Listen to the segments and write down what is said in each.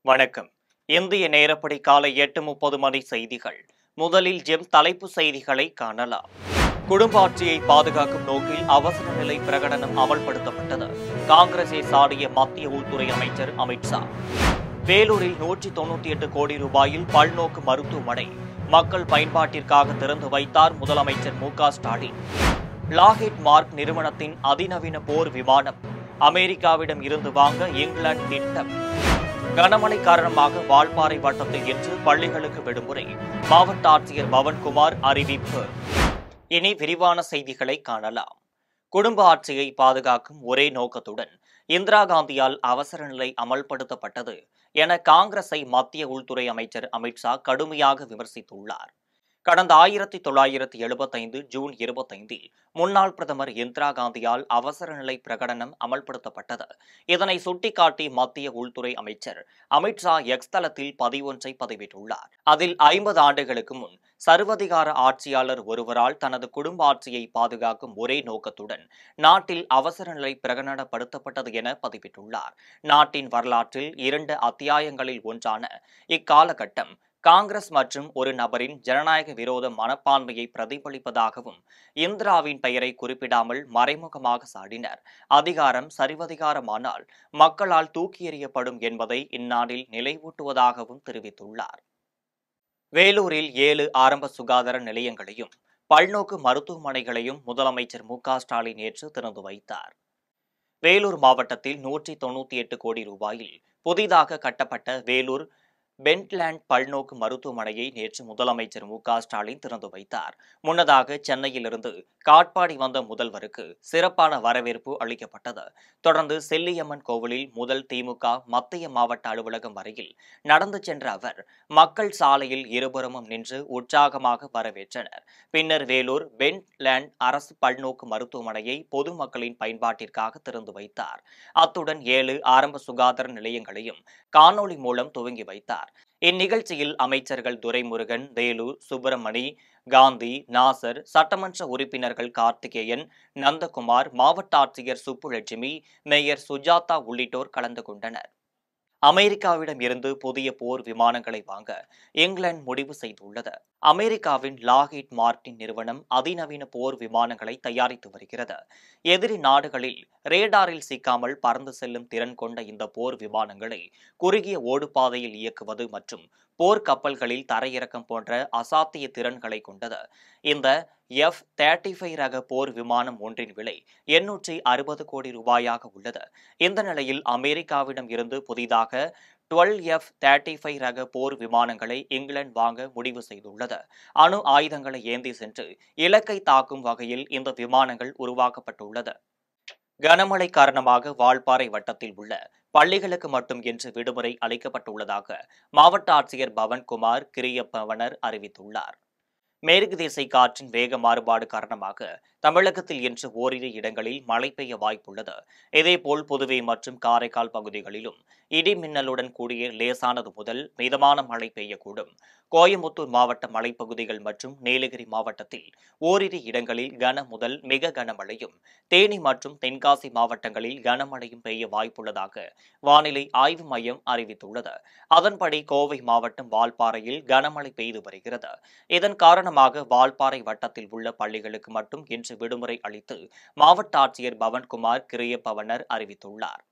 வணக்கம். இந்திய நேரப்படி காலை 8:30 மணி செய்திகள். முதலில் ஜெம் தலைப்பு செய்திகளை காணலாம். குடும்ப ஆட்சியை பாதுகாக்கும் நோக்கில் அவசர நிலை பிரகடனம் அமல்படுத்தப்பட்டது. காங்கிரஸை சாடிய மத்திய உள்துறை அமைச்சர் அமித்ஷா. வேலூரில் 198 கோடி ரூபாயில் பல்நோக்கு மருத்துவமனை மக்கள் பயன்பாட்டிற்காக திறந்து வைத்தார் முதலமைச்சர் மு.க.ஸ்டாலின். லாக்ஹீட் மார்டின் நிறுவனத்தின் அதிநவீன போர் விமானம் அமெரிக்காவிடம் இருந்து வாங்க இங்கிலாந்து திட்டம். கனமழை காரணமாக வால்பாறை வட்டத்தில் இன்று பள்ளிகளுக்கு விடுமுறை. மாவட்ட ஆட்சியர் பவன்குமார் அறிவிப்பு. இனி விரிவான செய்திகளை காணலாம். குடும்ப ஆட்சியை பாதுகாக்கும் ஒரே நோக்கத்துடன் இந்திரா காந்தியால் அவசர நிலை அமல்படுத்தப்பட்டது என காங்கிரஸை மத்திய உள்துறை அமைச்சர் அமித்ஷா கடுமையாக விமர்சித்துள்ளார். கடந்த 1975 ஜூன் 25 முன்னாள் பிரதமர் இந்திரா காந்தியால் அவசர நிலை பிரகடனம் அமல்படுத்தப்பட்டது. இதனை சுட்டிக்காட்டி மத்திய உள்துறை அமைச்சர் அமித்ஷா எக்ஸ் தளத்தில் பதிவொன்றை பதிவிட்டுள்ளார். அதில் 50 ஆண்டுகளுக்கு முன் சர்வதிகார ஆட்சியாளர் ஒருவரால் தனது குடும்ப ஆட்சியை பாதுகாக்கும் ஒரே நோக்கத்துடன் நாட்டில் அவசர நிலை பிரகடனப்படுத்தப்பட்டது என பதிவிட்டுள்ளார். நாட்டின் வரலாற்றில் 2 அத்தியாயங்களில் ஒன்றான இக்காலகட்டம் காங்கிரஸ் மற்றும் ஒரு நபரின் ஜனநாயக விரோத மனப்பான்மையை பிரதிபலிப்பதாகவும் இந்திராவின் பெயரை குறிப்பிடாமல் மறைமுகமாக சாடினர். அதிகாரம் சரிவதிகாரமானால் மக்களால் தூக்கி எறியப்படும் என்பதை இந்நாளில் நினைவூட்டுவதாகவும் தெரிவித்துள்ளார். வேலூரில் 7 ஆரம்ப சுகாதார நிலையங்களையும் பல்நோக்கு மருத்துவமனைகளையும் முதலமைச்சர் மு.க.ஸ்டாலின் நேற்று திறந்து வைத்தார். வேலூர் மாவட்டத்தில் 198 கோடி ரூபாயில் புதிதாக கட்டப்பட்ட வேலூர் பென்ட்லேண்ட் பல்நோக்கு மருத்துவமனையை நேற்று முதலமைச்சர் மு.க.ஸ்டாலின் திறந்து வைத்தார். முன்னதாக சென்னையிலிருந்து காட்பாடி வந்த முதல்வருக்கு சிறப்பான வரவேற்பு அளிக்கப்பட்டது. தொடர்ந்து செல்லியம்மன் கோவிலில் முதல் திமுக மத்திய மாவட்ட அலுவலகம் வரையில் நடந்து சென்ற அவர் மக்கள் சாலையில் இருபுறமும் நின்று உற்சாகமாக வரவேற்றனர். பின்னர் வேலூர் பென்ட்லேண்ட் அரசு பல்நோக்கு மருத்துவமனையை பொதுமக்களின் பயன்பாட்டிற்காக திறந்து வைத்தார். அத்துடன் 7 ஆரம்ப சுகாதார நிலையங்களையும் காணொலி மூலம் துவங்கி வைத்தார். இந்நிகழ்ச்சியில் அமைச்சர்கள் துரைமுருகன், வேலு, சுப்பிரமணி, காந்தி, நாசர், சட்டமன்ற உறுப்பினர்கள் கார்த்திகேயன், நந்தகுமார், மாவட்ட ஆட்சியர் சுப்புலட்சுமி, மேயர் சுஜாதா உள்ளிட்டோர் கலந்து கொண்டனர். அமெரிக்காவிடம் இருந்து புதிய போர் விமானங்களை வாங்க இங்கிலாந்து முடிவு செய்துள்ளது. அமெரிக்காவின் லாக்ஹீட் மார்டின் நிறுவனம் அதிநவீன போர் விமானங்களை தயாரித்து வருகிறது. எதிரி நாடுகளில் ரேடாரில் சிக்காமல் பறந்து செல்லும் திறன் கொண்ட இந்த போர் விமானங்களை குறுகிய ஓடுபாதையில் இயக்குவது மற்றும் போர்க்கப்பல்களில் தரையிறக்கம் போன்ற அசாத்திய திறன்களை கொண்டது. இந்த F-35 ரக போர் விமானம் ஒன்றின் விலை 860 கோடி ரூபாயாக உள்ளது. இந்த நிலையில் அமெரிக்காவிடம் இருந்து புதிதாக 12 F-35 ரக போர் விமானங்களை இங்கிலாந்து வாங்க முடிவு செய்துள்ளது. அணு ஆயுதங்களை ஏந்தி சென்று இலக்கை தாக்கும் வகையில் இந்த விமானங்கள் உருவாக்கப்பட்டுள்ளது. கனமழை காரணமாக வால்பாறை வட்டத்தில் உள்ள பள்ளிகளுக்கு மட்டும் இன்று விடுமுறை அளிக்கப்பட்டுள்ளதாக மாவட்ட ஆட்சியர் பவன்குமார் கிரியப்பவனர் அறிவித்துள்ளார். மேற்கு திசை காற்றின் வேக மாறுபாடு காரணமாக தமிழகத்தில் இன்று ஓரிரு இடங்களில் மழை பெய்ய வாய்ப்புள்ளது. இதேபோல் புதுவை மற்றும் காரைக்கால் பகுதிகளிலும் இடி மின்னலுடன் கூடிய லேசானது முதல் மிதமான மழை பெய்யக்கூடும். கோயமுத்தூர் மாவட்ட மலைப்பகுதிகள் மற்றும் நீலகிரி மாவட்டத்தில் ஓரிரு இடங்களில் கன முதல் மிக கனமழையும், தேனி மற்றும் தென்காசி மாவட்டங்களில் கனமழையும் பெய்ய வாய்ப்புள்ளதாக வானிலை ஆய்வு மையம் அறிவித்துள்ளது. அதன்படி கோவை மாவட்டம் வால்பாறையில் கனமழை பெய்து வருகிறது. இதன் காரணமாக வால்பாறை வட்டத்தில் உள்ள பள்ளிகளுக்கு மட்டும் இன்று விடுமுறை அளித்து மாவட்ட ஆட்சியர் பவன்குமார் கிரியப்பவனர் அறிவித்துள்ளார்.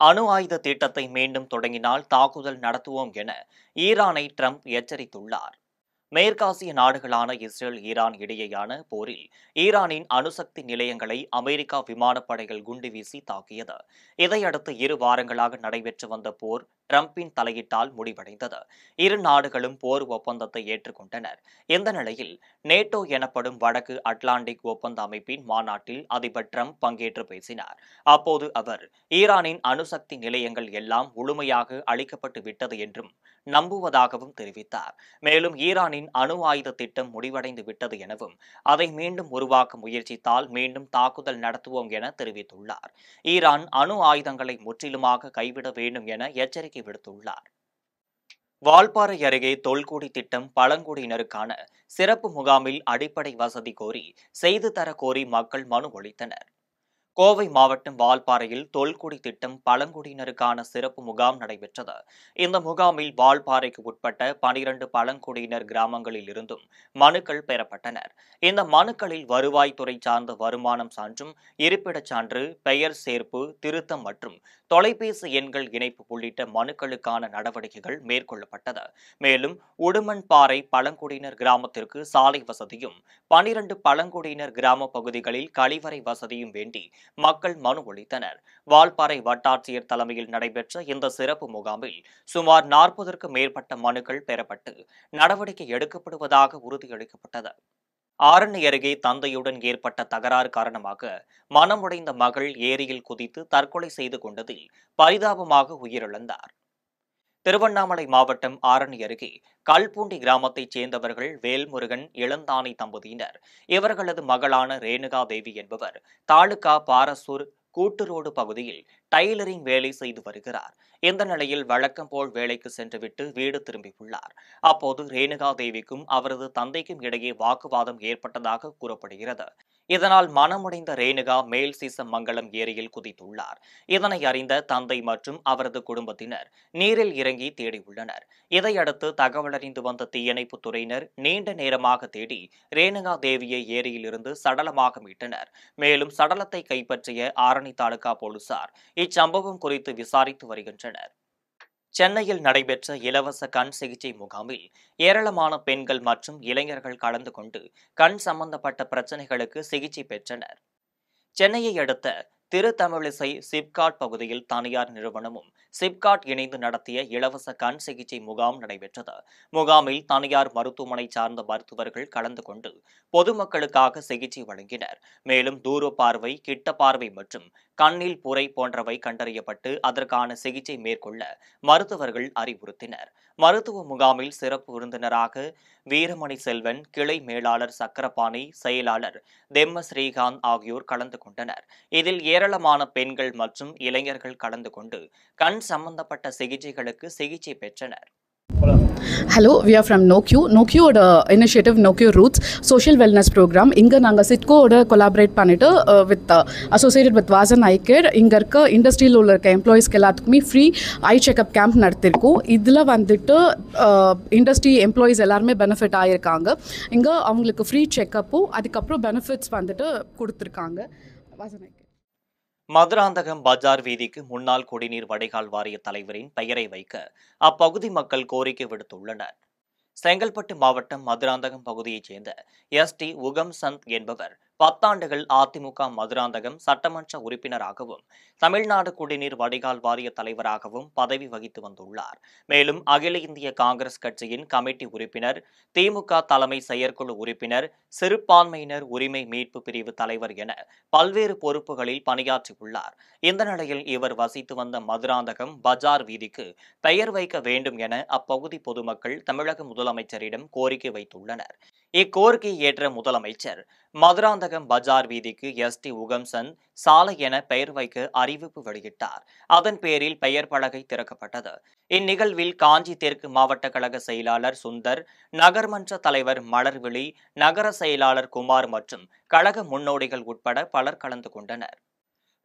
அணு ஆயுத திட்டத்தை மீண்டும் தொடங்கினால் தாக்குதல் நடத்துவோம் என ஈரானை ட்ரம்ப் எச்சரித்துள்ளார். மேற்காசிய நாடுகளான இஸ்ரேல், ஈரான் இடையேயான போரில் ஈரானின் அணுசக்தி நிலையங்களை அமெரிக்கா விமானப்படைகள் குண்டு வீசி தாக்கியது. இதையடுத்து 2 வாரங்களாக நடைபெற்று வந்த போர் ட்ரம்பின் தலையீட்டால் முடிவடைந்தது. இரு நாடுகளும் போர் ஒப்பந்தத்தை ஏற்றுக்கொண்டனர். இந்த நிலையில் நேட்டோ எனப்படும் வடக்கு அட்லாண்டிக் ஒப்பந்த அமைப்பின் மாநாட்டில் அதிபர் ட்ரம்ப் பங்கேற்று பேசினார். அப்போது அவர் ஈரானின் அணுசக்தி நிலையங்கள் எல்லாம் முழுமையாக அழிக்கப்பட்டு விட்டது என்றும் நம்புவதாகவும் தெரிவித்தார். மேலும் ஈரானின் அணு ஆயுத திட்டம் முடிவடைந்து விட்டது எனவும் அதை மீண்டும் உருவாக்க முயற்சித்தால் மீண்டும் தாக்குதல் நடத்துவோம் என தெரிவித்துள்ளார். ஈரான் அணு ஆயுதங்களை முற்றிலுமாக கைவிட வேண்டும் என எச்சரிக்கை விடுத்துள்ளார். வால்பாறை அருகே தொல்குடி திட்டம் பழங்குடியினருக்கான சிறப்பு முகாமில் அடிப்படை வசதி கோரி செய்து தர கோரி மக்கள் மனு அளித்தனர். கோவை மாவட்டம் வால்பாறையில் தொல்குடி திட்டம் பழங்குடியினருக்கான சிறப்பு முகாம் நடைபெற்றது. இந்த முகாமில் வால்பாறைக்கு உட்பட்ட 12 பழங்குடியினர் கிராமங்களில் இருந்தும் மனுக்கள் பெறப்பட்டனர். இந்த மனுக்களில் வருவாய்த்துறை சார்ந்த வருமானம் சான்றும், இருப்பிடச் சான்று, பெயர் சேர்ப்பு, திருத்தம் மற்றும் தொலைபேசி எண்கள் இணைப்பு உள்ளிட்ட மனுக்களுக்கான நடவடிக்கைகள் மேற்கொள்ளப்பட்டது. மேலும் உடுமன்பாறை பழங்குடியினர் கிராமத்திற்கு சாலை வசதியும், 12 பழங்குடியினர் கிராம பகுதிகளில் கழிவறை வசதியும் வேண்டி மக்கள் மனு அளித்தனர். வால்பாறை வட்டாட்சியர் தலைமையில் நடைபெற்ற இந்த சிறப்பு முகாமில் சுமார் 40க்கும் மேற்பட்ட மனுக்கள் பெறப்பட்டு நடவடிக்கை எடுக்கப்படுவதாக உறுதியளிக்கப்பட்டது. ஆரணி அருகே தந்தையுடன் ஏற்பட்ட தகராறு காரணமாக மனமுடைந்த மகள் ஏரியில் குதித்து தற்கொலை செய்து கொண்டதில் பரிதாபமாக உயிரிழந்தார். திருவண்ணாமலை மாவட்டம் ஆரணி அருகே கல்பூண்டி கிராமத்தைச் சேர்ந்தவர்கள் வேல்முருகன், இளந்தானி தம்பதியினர். இவர்களது மகளான ரேணுகா தேவி என்பவர் தாலுகா பாரசூர் கூட்டுரோடு பகுதியில் டைலரிங் வேலை செய்து வருகிறார். இந்த நிலையில் வழக்கம் போல் வேலைக்கு சென்றுவிட்டு வீடு திரும்பியுள்ளார். அப்போது ரேணுகா தேவிக்கும் அவரது தந்தைக்கும் இடையே வாக்குவாதம் ஏற்பட்டதாக கூறப்படுகிறது. இதனால் மனமுடைந்த ரேணுகா மேல் சீசமங்கலம் ஏரியில் குதித்துள்ளார். இதனை அறிந்த தந்தை மற்றும் அவரது குடும்பத்தினர் நீரில் இறங்கி தேடியுள்ளனர். இதையடுத்து தகவல் அறிந்து வந்த தீயணைப்புத் துறையினர் நீண்ட நேரமாக தேடி ரேணுகா தேவியை ஏரியில் இருந்து சடலமாக மீட்டனர். மேலும் சடலத்தை கைப்பற்றிய ஆரணி தாலுகா போலீசார் இச்சம்பவம் குறித்து விசாரித்து வருகின்றனர். சென்னையில் நடைபெற்ற இலவச கண் சிகிச்சை முகாமில் ஏராளமான பெண்கள் மற்றும் இளைஞர்கள் கலந்து கொண்டு கண் சம்பந்தப்பட்ட பிரச்சினைகளுக்கு சிகிச்சை பெற்றனர். சென்னையை அடுத்த திருத்தமிழிசை சிப்காட் பகுதியில் தனியார் நிறுவனமும் சிப்காட் இணைந்து நடத்திய இலவச கண் சிகிச்சை முகாம் நடைபெற்றது. முகாமில் தனியார் மருத்துவமனை சார்ந்த மருத்துவர்கள் கலந்து கொண்டு பொதுமக்களுக்காக சிகிச்சை வழங்கினர். மேலும் தூர பார்வை, கிட்ட பார்வை மற்றும் கண்ணில் புரை போன்றவை கண்டறியப்பட்டு அதற்கான சிகிச்சை மேற்கொள்ள மருத்துவர்கள் அறிவுறுத்தினர். மருத்துவ முகாமில் சிறப்பு விருந்தினராக வீரமணி செல்வன், கிளை மேலாளர் சக்கரபாணி, செயலாளர் தெம்ம ஸ்ரீகாந்த் ஆகியோர் கலந்து கொண்டனர். இதில் ஏராளமான பெண்கள் மற்றும் இளைஞர்கள் கலந்து கொண்டு கண் சம்பந்தப்பட்ட சிகிச்சைகளுக்கு சிகிச்சை பெற்றனர். Hello, we are from NoQ. NoQோட initiative NoQ Roots social wellness program. இங்கே நாங்கள் சிட்கோவோட கொலாபரேட் பண்ணிவிட்டு with associated with Vasan I care இங்கே இருக்க இண்டஸ்ட்ரியில் உள்ள இருக்க எம்ப்ளாயீஸ்க்கு எல்லாத்துக்குமே ஃப்ரீ ஐ செக்அப் கேம்ப் நடத்திருக்கோம். இதில் வந்துட்டு இண்டஸ்ட்ரி எம்ப்ளாயீஸ் எல்லாருமே பெனிஃபிட் ஆகியிருக்காங்க. இங்கே அவங்களுக்கு ஃப்ரீ செக்கப்பும் அதுக்கப்புறம் பெனிஃபிட்ஸ் வந்துட்டு கொடுத்துருக்காங்க. வாசன் ஐ கேர் மதுராந்தகம் பஜார் வீதிக்கு முன்னாள் குடிநீர் வடிகால் வாரிய தலைவரின் பெயரை வைக்க அப்பகுதி மக்கள் கோரிக்கை விடுத்துள்ளனர். செங்கல்பட்டு மாவட்டம் மதுராந்தகம் பகுதியைச் சேர்ந்த எஸ்.டி. உகம் சந்த் என்பவர் 10 ஆண்டுகள் அதிமுக மதுராந்தகம் சட்டமன்ற உறுப்பினராகவும் தமிழ்நாடு குடிநீர் வடிகால் வாரிய தலைவராகவும் பதவி வகித்து வந்துள்ளார். மேலும் அகில இந்திய காங்கிரஸ் கட்சியின் கமிட்டி உறுப்பினர், திமுக தலைமை செயற்குழு உறுப்பினர், சிறுபான்மையினர் உரிமை மீட்பு பிரிவு தலைவர் என பல்வேறு பொறுப்புகளில் பணியாற்றியுள்ளார். இந்த நிலையில் இவர் வசித்து வந்த மதுராந்தகம் பஜார் வீதிக்கு பெயர் வைக்க வேண்டும் என அப்பகுதி பொதுமக்கள் தமிழக முதலமைச்சரிடம் கோரிக்கை வைத்துள்ளனர். இக்கோரிக்கையை ஏற்ற முதலமைச்சர் மதுராந்தகம் பஜார் வீதிக்கு எஸ்.டி. உகம்சந்த் சாலை என பெயர் வைக்க அறிவிப்பு வெளியிட்டார். அதன் பேரில் பெயர் பலகை திறக்கப்பட்டது. இந்நிகழ்வில் காஞ்சி தெற்கு மாவட்ட கழக செயலாளர் சுந்தர், நகர்மன்ற தலைவர் மலர்விழி, நகர செயலாளர் குமார் மற்றும் கழக முன்னோடிகள் உட்பட பலர் கலந்து கொண்டனர்.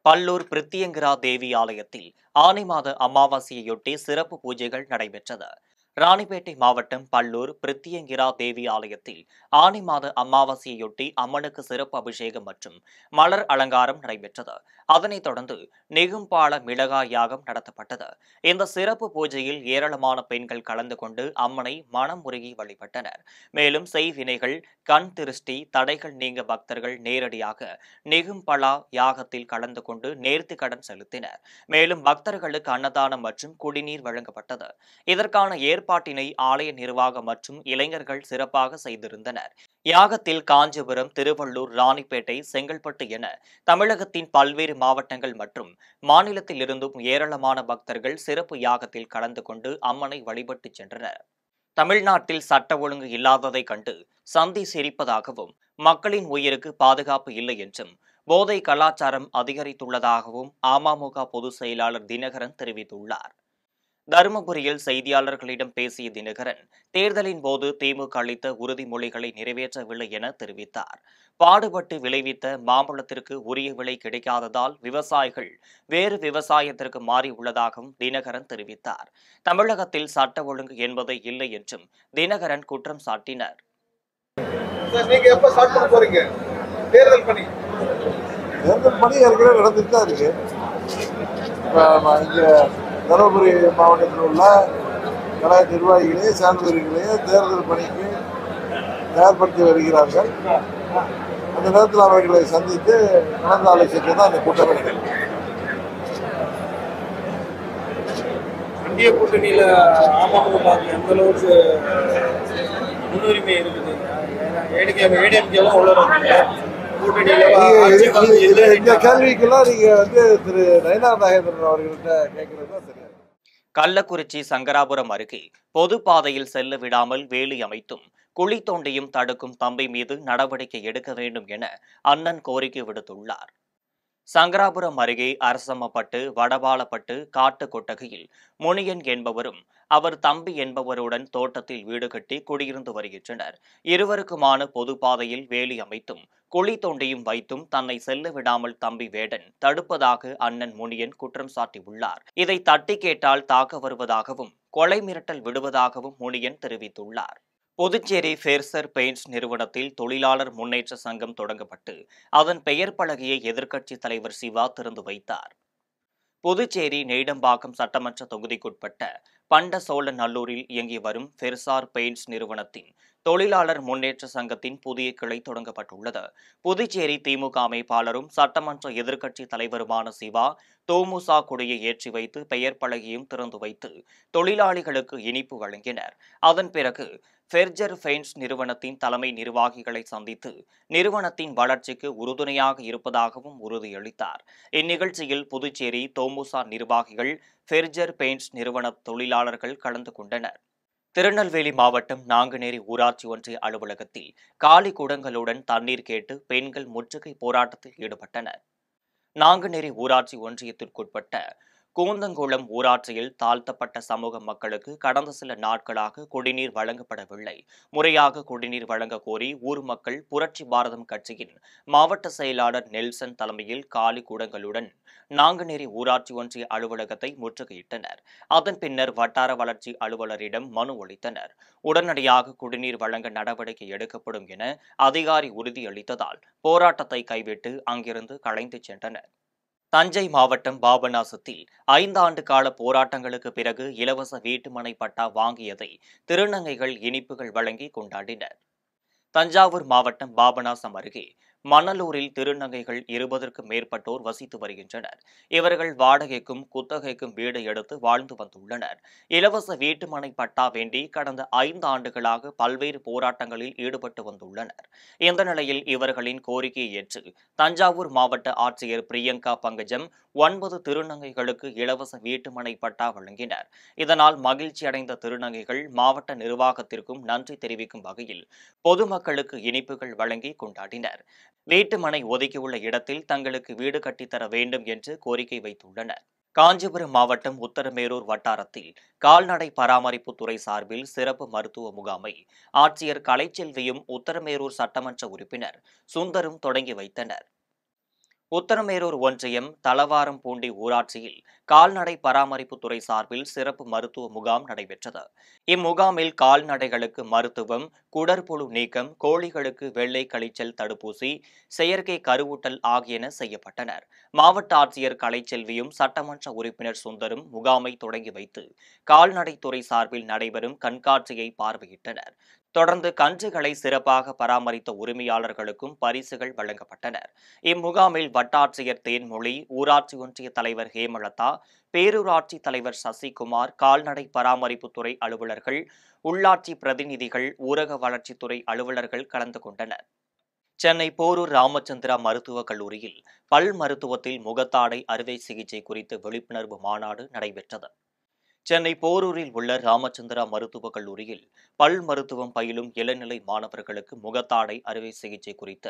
பல்லூர் பிரித்தியங்கிரா தேவி ஆலயத்தில் ஆனி மாத அமாவாசையொட்டி சிறப்பு பூஜைகள் நடைபெற்றது. ராணிப்பேட்டை மாவட்டம் பல்லூர் பிரித்தியங்கிரா தேவி ஆலயத்தில் ஆனி மாத அமாவாசையொட்டி அம்மனுக்கு சிறப்பு அபிஷேகம் மற்றும் மலர் அலங்காரம் நடைபெற்றது. அதனைத் தொடர்ந்து நெகும்பால மிளகாய் யாகம் நடத்தப்பட்டது. இந்த சிறப்பு பூஜையில் ஏராளமான பெண்கள் கலந்து கொண்டு அம்மனை மனம் உருகி வழிபட்டனர். மேலும் செய்வினைகள், கண் திருஷ்டி, தடைகள் நீங்க பக்தர்கள் நேரடியாக நெகும்பலா யாகத்தில் கலந்து கொண்டு நேர்த்தி கடன் செலுத்தினர். மேலும் பக்தர்களுக்கு அன்னதானம் மற்றும் குடிநீர் வழங்கப்பட்டது. இதற்கான ஏற்பாட்டினை ஆலய நிர்வாகம் மற்றும் இளைஞர்கள் சிறப்பாக செய்திருந்தனர். யாகத்தில் காஞ்சிபுரம், திருவள்ளூர், ராணிப்பேட்டை, செங்கல்பட்டு என தமிழகத்தின் பல்வேறு மாவட்டங்கள் மற்றும் மாநிலத்தில் இருந்தும் ஏராளமான பக்தர்கள் சிறப்பு யாகத்தில் கலந்து கொண்டு அம்மனை வழிபட்டு சென்றனர். தமிழ்நாட்டில் சட்ட ஒழுங்கு இல்லாததை கண்டு சந்தி சிரிப்பதாகவும், மக்களின் உயிருக்கு பாதுகாப்பு இல்லை என்றும், போதை கலாச்சாரம் அதிகரித்துள்ளதாகவும் அமமுக பொதுச் செயலாளர் தினகரன் தெரிவித்துள்ளார். தருமபுரியில் செய்தியாளர்களிடம் பேசிய தினகரன், தேர்தலின் போது திமுக அளித்த உறுதிமொழிகளை நிறைவேற்றவில்லை என தெரிவித்தார். பாடுபட்டு விளைவித்த மாம்பழத்திற்கு உரிய விலை கிடைக்காததால் விவசாயிகள் வேறு விவசாயத்திற்கு மாறியுள்ளதாகவும் தினகரன் தெரிவித்தார். தமிழகத்தில் சட்ட ஒழுங்கு என்பதே இல்லை என்றும் தினகரன் குற்றம் சாட்டினார். தேர்தல் பணி ஏற்கனவே நடந்துட்டு தான் இருக்கு. இங்க தருமபுரி மாவட்டத்தில் உள்ள கழக நிர்வாகிகளே சார்ந்தவர்களே தேர்தல் பணிக்கு தயார்படுத்தி வருகிறார்கள். அந்த நேரத்தில் அவர்களை சந்தித்து கலந்து ஆலோசித்து தான் அந்த கூட்டம் நடக்கிறது. இந்திய கூட்டணியில அமமுக எந்த அளவுக்கு முன்னுரிமை இருக்குது? ஏடிஎம்கேலாம் உள்ள இந்த கேள்விக்கெல்லாம் நீங்க திரு நயினார் நாகேந்திரன் அவர்கள்ட்ட கேட்கறது தான் சரியா. கள்ளக்குறிச்சி சங்கராபுரம் அருகே பொது பாதையில் செல்ல விடாமல் வேலி அமைத்தும் குழி தோண்டியும் தடுக்கும் தம்பி மீது நடவடிக்கை எடுக்க வேண்டும் என அண்ணன் கோரிக்கை விடுத்துள்ளார். சங்கராபுரம் அருகே அரசம்மப்பட்டு வடபாலப்பட்டு காட்டு கொட்டகையில் முனியன் என்பவரும் அவர் தம்பி என்பவருடன் தோட்டத்தில் வீடு கட்டி குடியிருந்து வருகின்றனர். இருவருக்குமான பொது பாதையில் வேலி அமைத்தும் குழி தோண்டியும் வைத்தும் தன்னை செல்ல விடாமல் தம்பி வேடன் தடுப்பதாக அண்ணன் முனியன் குற்றம் சாட்டியுள்ளார். இதை தட்டி கேட்டால் தாக்க வருவதாகவும் கொலை மிரட்டல் விடுவதாகவும் முனியன் தெரிவித்துள்ளார். புதுச்சேரி ஃபேர்சர் பெயிண்ட்ஸ் நிறுவனத்தில் தொழிலாளர் முன்னேற்ற சங்கம் தொடங்கப்பட்டு அதன் பெயர் பலகையை எதிர்க்கட்சித் தலைவர் சிவா திறந்து வைத்தார். புதுச்சேரி நெய்டம்பாக்கம் சட்டமன்ற தொகுதிக்குட்பட்ட பண்டசோழநல்லூரில் இயங்கி வரும் ஃபெர்சார் பெயிண்ட்ஸ் நிறுவனத்தின் தொழிலாளர் முன்னேற்ற சங்கத்தின் புதிய கிளை தொடங்கப்பட்டுள்ளது. புதுச்சேரி திமுக அமைப்பாளரும் சட்டமன்ற எதிர்க்கட்சித் தலைவருமான சிவா தோமுசா கொடியை ஏற்றி வைத்து பெயர் பலகையும் திறந்து வைத்து தொழிலாளிகளுக்கு இனிப்பு வழங்கினர். அதன் பிறகு ஃபெர்ஜர் பெயிண்ட்ஸ் நிறுவனத்தின் தலைமை நிர்வாகிகளை சந்தித்து நிறுவனத்தின் வளர்ச்சிக்கு உறுதுணையாக இருப்பதாகவும் உறுதியளித்தார். இந்நிகழ்ச்சியில் புதுச்சேரி தோமுசா நிர்வாகிகள், ஃபெர்ஜர் பெயிண்ட்ஸ் நிறுவன தொழிலாளர்கள் கலந்து கொண்டனர். திருநெல்வேலி மாவட்டம் நாங்குநேரி ஊராட்சி ஒன்றிய அலுவலகத்தில் காலி குடங்களுடன் தண்ணீர் கேட்டு பெண்கள் முற்றுகை போராட்டத்தில் ஈடுபட்டனர். நாங்குநேரி ஊராட்சி ஒன்றியத்திற்குட்பட்ட கூந்தங்குளம் ஊராட்சியில் தாழ்த்தப்பட்ட சமூக மக்களுக்கு கடந்த சில நாட்களாக குடிநீர் வழங்கப்படவில்லை. முறையாக குடிநீர் வழங்க கோரி ஊர் மக்கள் புரட்சி பாரதம் கட்சியின் மாவட்ட செயலாளர் நெல்சன் தலைமையில் காலி குடங்களுடன் நாங்குநேரி ஊராட்சி ஒன்றிய அலுவலகத்தை முற்றுகையிட்டனர். அதன் பின்னர் வட்டார வளர்ச்சி அலுவலரிடம் மனு அளித்தனர். உடனடியாக குடிநீர் வழங்க நடவடிக்கை எடுக்கப்படும் என அதிகாரி உறுதியளித்ததால் போராட்டத்தை கைவிட்டு அங்கிருந்து கலைந்து சென்றனர். தஞ்சை மாவட்டம் பாபநாசத்தில் 5 ஆண்டு கால போராட்டங்களுக்கு பிறகு இலவச வீட்டுமனை பட்டா வாங்கியதை திருநங்கைகள் இனிப்புகள் வழங்கி கொண்டாடினர். தஞ்சாவூர் மாவட்டம் பாபநாசம் அருகே மணலூரில் திருநங்கைகள் 20க்கும் மேற்பட்டோர் வசித்து வருகின்றனர். இவர்கள் வாடகைக்கும் குத்தகைக்கும் வீடு எடுத்து வாழ்ந்து வந்துள்ளனர். இலவச வீட்டுமனை பட்டா வேண்டி கடந்த 5 ஆண்டுகளாக பல்வேறு போராட்டங்களில் ஈடுபட்டு வந்துள்ளனர். இந்த நிலையில் இவர்களின் கோரிக்கையை ஏற்று தஞ்சாவூர் மாவட்ட ஆட்சியர் பிரியங்கா பங்கஜம் 9 திருநங்கைகளுக்கு இலவச வீட்டுமனை பட்டா வழங்கினர். இதனால் மகிழ்ச்சியடைந்த திருநங்கைகள் மாவட்ட நிர்வாகத்திற்கும் நன்றி தெரிவிக்கும் வகையில் பொதுமக்களுக்கு இனிப்புகள் வழங்கி கொண்டாடினர். வீட்டுமனை ஒதுக்கியுள்ள இடத்தில் தங்களுக்கு வீடு கட்டித்தர வேண்டும் என்று கோரிக்கை வைத்துள்ளனர். காஞ்சிபுரம் மாவட்டம் உத்தரமேரூர் வட்டாரத்தில் கால்நடை பராமரிப்பு துறை சார்பில் சிறப்பு மருத்துவ முகாமை ஆட்சியர் கலைச்செல்வியும் உத்தரமேரூர் சட்டமன்ற உறுப்பினர் சுந்தரும் தொடங்கி வைத்தனர். உத்தரமேரூர் ஒன்றியம் தளவாரம்பூண்டி ஊராட்சியில் கால்நடை பராமரிப்பு துறை சார்பில் சிறப்பு மருத்துவ முகாம் நடைபெற்றது. இம்முகாமில் கால்நடைகளுக்கு மருத்துவம், குடற்புழு நீக்கம், கோழிகளுக்கு வெள்ளை கழிச்சல் தடுப்பூசி, செயற்கை கருவூட்டல் ஆகியன செய்யப்பட்டனர். மாவட்ட ஆட்சியர் கலைச்செல்வியும் சட்டமன்ற உறுப்பினர் சுந்தரும் முகாமை தொடங்கி வைத்து கால்நடைத்துறை சார்பில் நடைபெறும் கண்காட்சியை பார்வையிட்டனர். தொடர்ந்து கன்றுகளை சிறப்பாக பராமரித்த உரிமையாளர்களுக்கும் பரிசுகள் வழங்கப்பட்டனர். இம்முகாமில் வட்டாட்சியர் தேன்மொழி, ஊராட்சி ஒன்றிய தலைவர் ஹேமலதா, பேரூராட்சி தலைவர் சசிகுமார், கால்நடை பராமரிப்புத்துறை அலுவலர்கள், உள்ளாட்சி பிரதிநிதிகள், ஊரக வளர்ச்சித்துறை அலுவலர்கள் கலந்து கொண்டனர். சென்னை போரூர் ராமச்சந்திரா மருத்துவக் கல்லூரியில் பல் மருத்துவத்தில் முகத்தாடை அறுவை சிகிச்சை குறித்து விழிப்புணர்வு மாநாடு நடைபெற்றது. சென்னை போரூரில் உள்ள ராமச்சந்திரா மருத்துவக் கல்லூரியில் பல் மருத்துவம் பயிலும் இளநிலை மாணவர்களுக்கு முகத்தாடை அறுவை சிகிச்சை குறித்த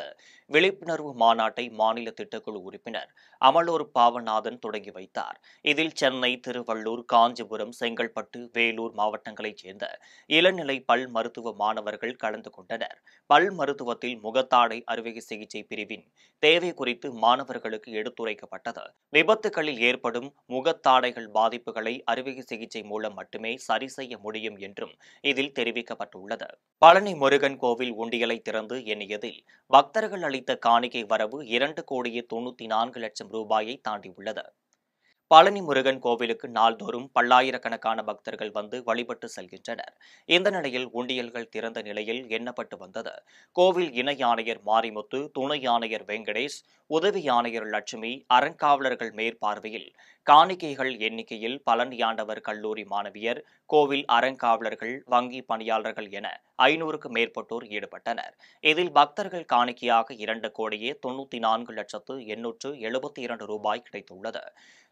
விழிப்புணர்வு மாநாட்டை மாநில திட்டக்குழு உறுப்பினர் அமலூர் பாவநாதன் தொடங்கி வைத்தார். இதில் சென்னை, திருவள்ளூர், காஞ்சிபுரம், செங்கல்பட்டு, வேலூர் மாவட்டங்களைச் சேர்ந்த இளநிலை பல் மருத்துவ மாணவர்கள் கலந்து கொண்டனர். பல் மருத்துவத்தில் முகத்தாடை அறுவை சிகிச்சை பிரிவின் தேவை குறித்து மாணவர்களுக்கு எடுத்துரைக்கப்பட்டது. விபத்துகளில் ஏற்படும் முகத்தாடைகள் பாதிப்புகளை அறுவை சிகிச்சை மூலம் மட்டுமே சரி செய்ய முடியும் என்றும் இதில் தெரிவிக்கப்பட்டுள்ளது. பழனி முருகன் கோவில் உண்டியலை திறந்து எண்ணியதில் பக்தர்கள் அளித்த காணிக்கை வரவு 2,94,00,000 ரூபாயை தாண்டியுள்ளது. பழனி முருகன் கோவிலுக்கு நாள்தோறும் பல்லாயிரக்கணக்கான பக்தர்கள் வந்து வழிபட்டு செல்கின்றனர். இந்த நிலையில் உண்டியல்கள் திறந்த நிலையில் எண்ணப்பட்டு வந்தது. கோவில் இணை ஆணையர் மாரிமுத்து, துணை ஆணையர் வெங்கடேஷ், உதவி ஆணையர் லட்சுமி, அறங்காவலர்கள் மேற்பார்வையில் காணிக்கைகள் எண்ணிக்கையில் பழனியாண்டவர் கல்லூரி மாணவியர், கோவில் அறங்காவலர்கள், வங்கி பணியாளர்கள் என 500க்கும் மேற்பட்டோர் ஈடுபட்டனர். இதில் பக்தர்கள் காணிக்கையாக 2,94,872 ரூபாய் கிடைத்துள்ளது.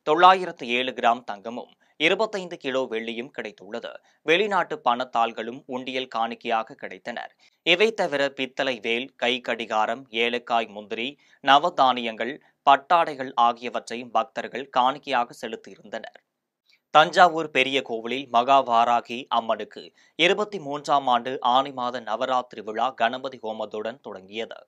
907 கிராம் தங்கமும் 25 கிலோ வெள்ளியும் கிடைத்துள்ளது. வெளிநாட்டு பணத்தாள்களும் உண்டியல் காணிக்கையாக கிடைத்தனர். இவை தவிர பித்தளை வேல், கை கடிகாரம், ஏலக்காய் முந்திரி, நவதானியங்கள், பட்டாடைகள் ஆகியவற்றை பக்தர்கள் காணிக்கையாக செலுத்தியிருந்தனர். தஞ்சாவூர் பெரிய கோவிலில் மகாவாராகி அம்மனுக்கு 23ஆம் ஆண்டு ஆனி மாத நவராத்திரி விழா கணபதி ஹோமத்துடன் தொடங்கியது.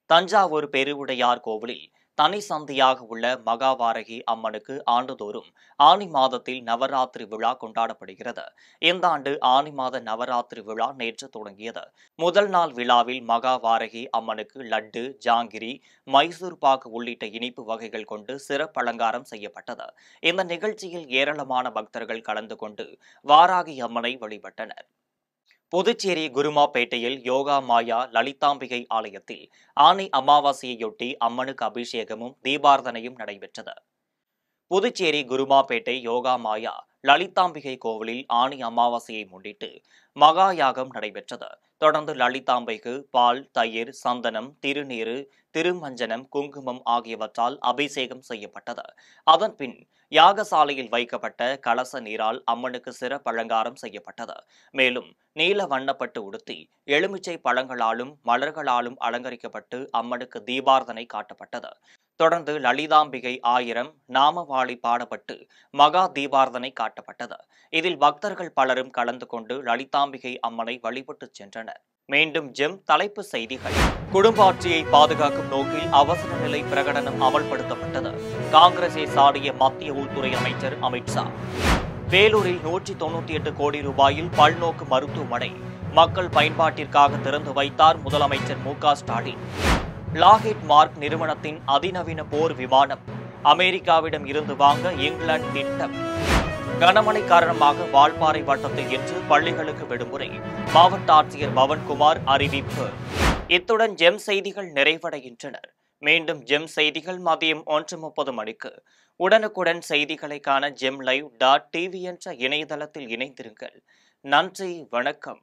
தஞ்சாவூர் பெருவுடையார் கோவிலில் தனி சந்தியாக உள்ள மகாவாரகி அம்மனுக்கு ஆண்டுதோறும் ஆனி மாதத்தில் நவராத்திரி விழா கொண்டாடப்படுகிறது. இந்த ஆண்டு ஆனி மாத நவராத்திரி விழா நேற்று தொடங்கியது. முதல் நாள் விழாவில் மகாவாரகி அம்மனுக்கு லட்டு, ஜாங்கிரி, மைசூர் பாக்கு உள்ளிட்ட இனிப்பு வகைகள் கொண்டு சிறப்பு அலங்காரம் செய்யப்பட்டது. இந்த நிகழ்ச்சியில் ஏராளமான பக்தர்கள் கலந்து கொண்டு வாராகி அம்மனை வழிபட்டனர். புதுச்சேரி குருமாப்பேட்டையில் யோகா மாயா லலிதாம்பிகை ஆலயத்தில் ஆனி அமாவாசையையொட்டி அம்மனுக்கு அபிஷேகமும் தீபார்த்தனையும் நடைபெற்றது. புதுச்சேரி குருமாப்பேட்டை யோகா மாயா லலிதாம்பிகை கோவிலில் ஆனி அமாவாசையை முன்னிட்டு மகா யாகம் நடைபெற்றது. தொடர்ந்து லலிதாம்பிகைக்கு பால், தயிர், சந்தனம், திருநீறு, திருமஞ்சனம், குங்குமம் ஆகியவற்றால் அபிஷேகம் செய்யப்பட்டது. அதன்பின் யாகசாலையில் வைக்கப்பட்ட கலச நீரால் அம்மனுக்கு சிறப்பு அலங்காரம் செய்யப்பட்டது. மேலும் நீல வண்ணப்பட்டு உடுத்தி எலுமிச்சை பழங்களாலும் மலர்களாலும் அலங்கரிக்கப்பட்டு அம்மனுக்கு தீபார்த்தனை காட்டப்பட்டது. தொடர்ந்து லலிதாம்பிகை 1000 நாமவாளி பாடப்பட்டு மகா தீபார்த்தனை காட்டப்பட்டது. இதில் பக்தர்கள் பலரும் கலந்து கொண்டு லலிதாம்பிகை அம்மனை வழிபட்டு சென்றனர். மீண்டும் ஜெம் தலைப்பு செய்திகள். குடும்ப ஆட்சியை பாதுகாக்கும் நோக்கில் அவசர நிலை பிரகடனம் அமல்படுத்தப்பட்டது. காங்கிரஸை சாடிய மத்திய உள்துறை அமைச்சர் அமித்ஷா. வேலூரில் 198 கோடி ரூபாயில் பல்நோக்கு மருத்துவமனை மக்கள் பயன்பாட்டிற்காக திறந்து வைத்தார் முதலமைச்சர் மு க ஸ்டாலின். லாக்ஹீட் மார்க் நிறுவனத்தின் அதிநவீன போர் விமானம் அமெரிக்காவிடம் இருந்து வாங்க இங்கிலாந்து திட்டம். கனமழை காரணமாக வால்பாறை வட்டத்தில் இன்று பள்ளிகளுக்கு விடுமுறை. மாவட்ட ஆட்சியர் பவன்குமார் அறிவிப்பு. இத்துடன் ஜெம் செய்திகள் நிறைவடைகின்றன. மீண்டும் ஜெம் செய்திகள் மதியம் 1:30 மணிக்கு. உடனுக்குடன் செய்திகளை காண GemLive.tv என்ற இணையதளத்தில் இணைந்திருங்கள். நன்றி, வணக்கம்.